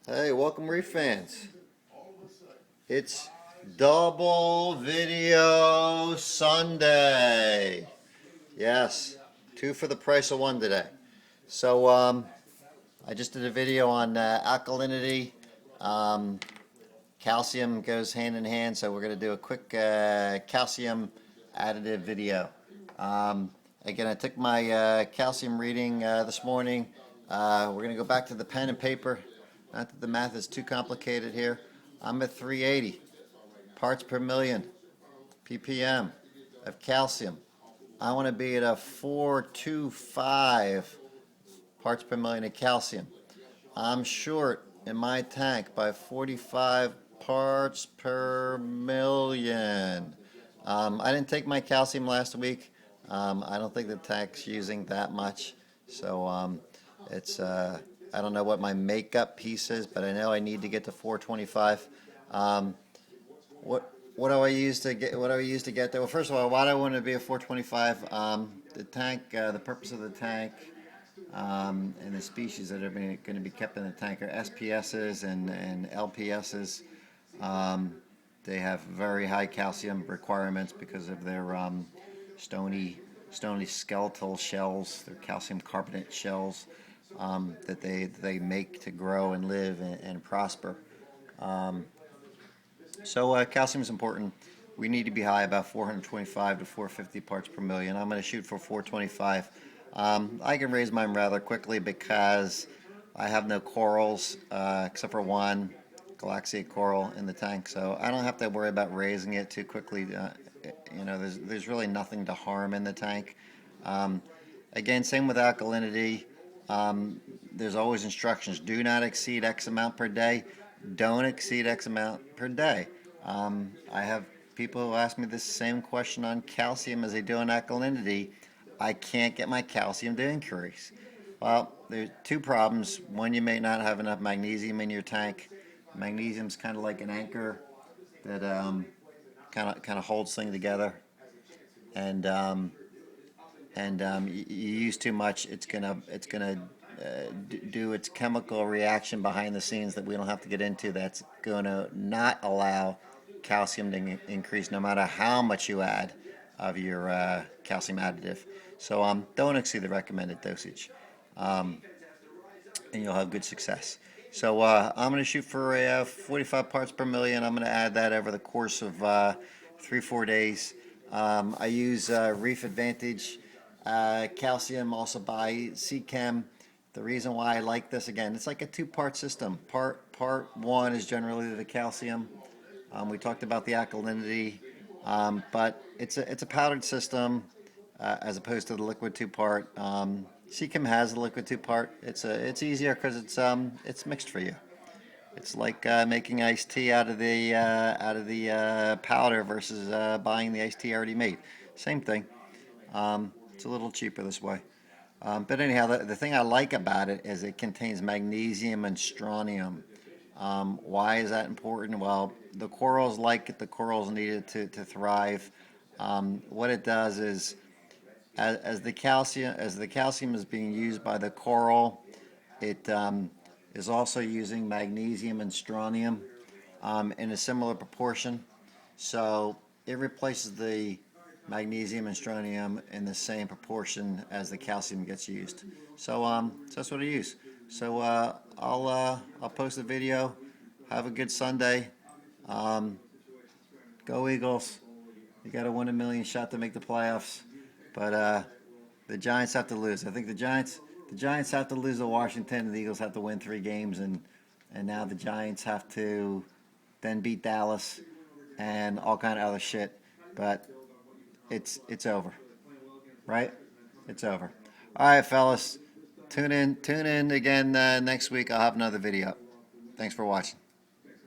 Hey, welcome Reef fans. It's double video Sunday. Yes, two for the price of one today. So I just did a video on alkalinity. Um, Calcium goes hand in hand, so we're going to do a quick calcium additive video. Again, I took my calcium reading this morning. We're going to go back to the pen and paper. Not that the math is too complicated here. I'm at 380 parts per million ppm of calcium. I want to be at a 425 parts per million of calcium. I'm short in my tank by 45 parts per million. I didn't take my calcium last week. I don't think the tank's using that much. So it's I don't know what my makeup piece is, but I know I need to get to 425. What do I use to get? What do I use to get there? Well, first of all, why do I want to be a 425? The tank, the purpose of the tank, and the species that are going to be kept in the tank are SPSs and LPSs. They have very high calcium requirements because of their stony skeletal shells, their calcium carbonate shells that they make to grow and live and prosper. So calcium is important. We need to be high, about 425 to 450 parts per million. I'm going to shoot for 425. I can raise mine rather quickly because I have no corals except for one galaxia coral in the tank, so I don't have to worry about raising it too quickly. There's really nothing to harm in the tank. Again, same with alkalinity. There's always instructions. Do not exceed X amount per day. Don't exceed X amount per day. I have people who ask me the same question on calcium as they do on alkalinity. I can't get my calcium to increase. Well, there's two problems. One, you may not have enough magnesium in your tank. Magnesium's kind of like an anchor that kind of holds things together. And you use too much, it's gonna do its chemical reaction behind the scenes that we don't have to get into. That's gonna not allow calcium to increase no matter how much you add of your calcium additive. So don't exceed the recommended dosage, and you'll have good success. So I'm going to shoot for a 45 parts per million. I'm going to add that over the course of 3-4 days. I use Reef Advantage Calcium, also by Seachem. The reason why I like this, again, it's like a two-part system. Part one is generally the calcium. We talked about the alkalinity, but it's a powdered system as opposed to the liquid two-part. Seachem has a liquid two-part. It's easier because it's mixed for you. It's like making iced tea out of the powder versus buying the iced tea already made. Same thing. It's a little cheaper this way. But anyhow, the thing I like about it is it contains magnesium and strontium. Why is that important? Well, the corals like it. The corals need it to thrive. What it does is, as the calcium is being used by the coral, it is also using magnesium and strontium in a similar proportion. So it replaces the magnesium and strontium in the same proportion as the calcium gets used. So that's what I use. So I'll post a video. Have a good Sunday. Go Eagles! You got a 1 in a million shot to make the playoffs, but the Giants have to lose. I think the Giants have to lose to Washington, and the Eagles have to win 3 games, and now the Giants have to then beat Dallas and all kind of other shit. But it's over, right? It's over. All right, fellas, tune in again next week. I'll have another video. Thanks for watching.